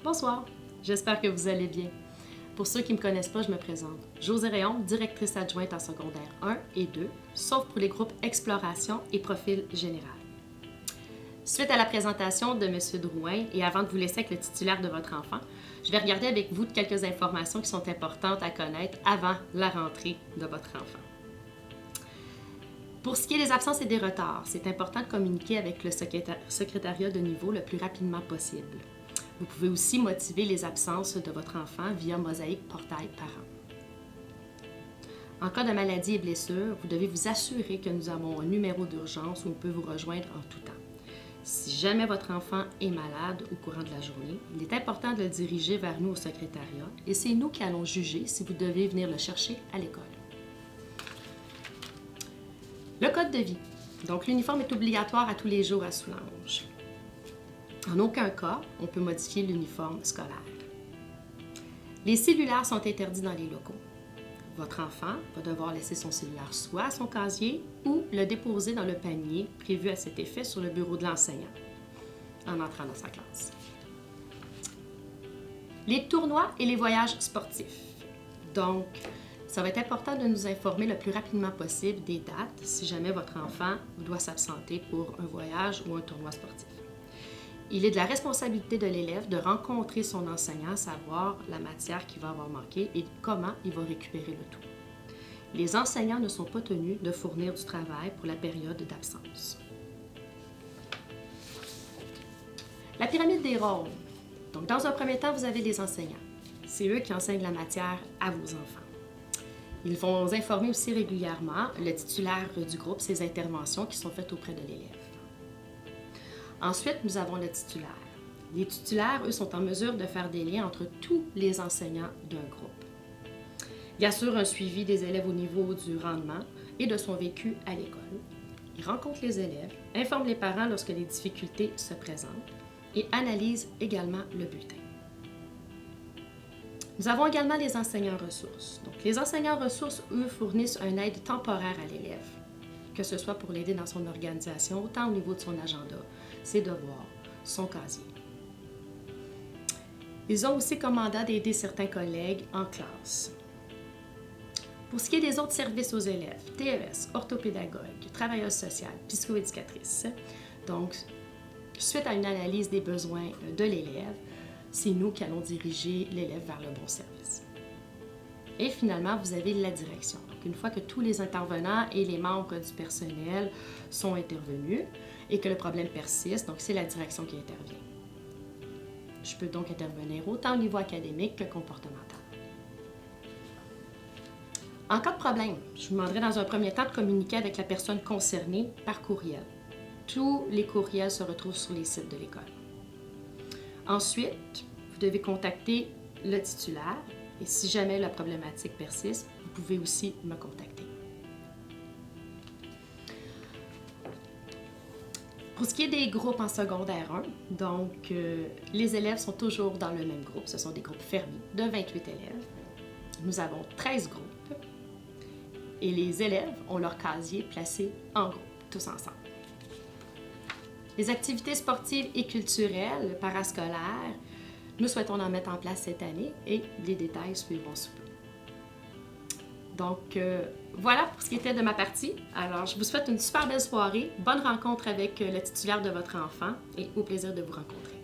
Bonsoir, j'espère que vous allez bien. Pour ceux qui ne me connaissent pas, je me présente. Josée Réon, directrice adjointe en secondaire 1 et 2, sauf pour les groupes Exploration et Profil général. Suite à la présentation de M. Drouin et avant de vous laisser avec le titulaire de votre enfant, je vais regarder avec vous quelques informations qui sont importantes à connaître avant la rentrée de votre enfant. Pour ce qui est des absences et des retards, c'est important de communiquer avec le secrétariat de niveau le plus rapidement possible. Vous pouvez aussi motiver les absences de votre enfant via Mosaïque Portail Parents. En cas de maladie et blessure, vous devez vous assurer que nous avons un numéro d'urgence où on peut vous rejoindre en tout temps. Si jamais votre enfant est malade au courant de la journée, il est important de le diriger vers nous au secrétariat et c'est nous qui allons juger si vous devez venir le chercher à l'école. Le code de vie. Donc, l'uniforme est obligatoire à tous les jours à Soulanges. En aucun cas, on peut modifier l'uniforme scolaire. Les cellulaires sont interdits dans les locaux. Votre enfant va devoir laisser son cellulaire soit à son casier ou le déposer dans le panier prévu à cet effet sur le bureau de l'enseignant en entrant dans sa classe. Les tournois et les voyages sportifs. Donc, ça va être important de nous informer le plus rapidement possible des dates si jamais votre enfant doit s'absenter pour un voyage ou un tournoi sportif. Il est de la responsabilité de l'élève de rencontrer son enseignant, savoir la matière qui va avoir manqué et comment il va récupérer le tout. Les enseignants ne sont pas tenus de fournir du travail pour la période d'absence. La pyramide des rôles. Donc, dans un premier temps, vous avez les enseignants. C'est eux qui enseignent la matière à vos enfants. Ils vont informer aussi régulièrement le titulaire du groupe ses interventions qui sont faites auprès de l'élève. Ensuite, nous avons le titulaire. Les titulaires, eux, sont en mesure de faire des liens entre tous les enseignants d'un groupe. Il assure un suivi des élèves au niveau du rendement et de son vécu à l'école. Il rencontre les élèves, informe les parents lorsque les difficultés se présentent et analyse également le bulletin. Nous avons également les enseignants ressources. Donc, les enseignants ressources, eux, fournissent une aide temporaire à l'élève, que ce soit pour l'aider dans son organisation, autant au niveau de son agenda, ses devoirs, son casier. Ils ont aussi comme mandat d'aider certains collègues en classe. Pour ce qui est des autres services aux élèves, TES, orthopédagogue, travailleuse sociale, psychoéducatrice, donc, suite à une analyse des besoins de l'élève, c'est nous qui allons diriger l'élève vers le bon service. Et finalement, vous avez la direction. Donc, une fois que tous les intervenants et les membres du personnel sont intervenus et que le problème persiste, donc c'est la direction qui intervient. Je peux donc intervenir autant au niveau académique que comportemental. En cas de problème, je vous demanderai dans un premier temps de communiquer avec la personne concernée par courriel. Tous les courriels se retrouvent sur les sites de l'école. Ensuite, vous devez contacter le titulaire et si jamais la problématique persiste, vous pouvez aussi me contacter. Pour ce qui est des groupes en secondaire 1, donc les élèves sont toujours dans le même groupe. Ce sont des groupes fermés de 28 élèves. Nous avons 13 groupes et les élèves ont leur casier placé en groupe, tous ensemble. Les activités sportives et culturelles parascolaires, nous souhaitons en mettre en place cette année et les détails suivront sous peu. Donc, voilà pour ce qui était de ma partie. Alors, je vous souhaite une super belle soirée, bonne rencontre avec le titulaire de votre enfant et au plaisir de vous rencontrer.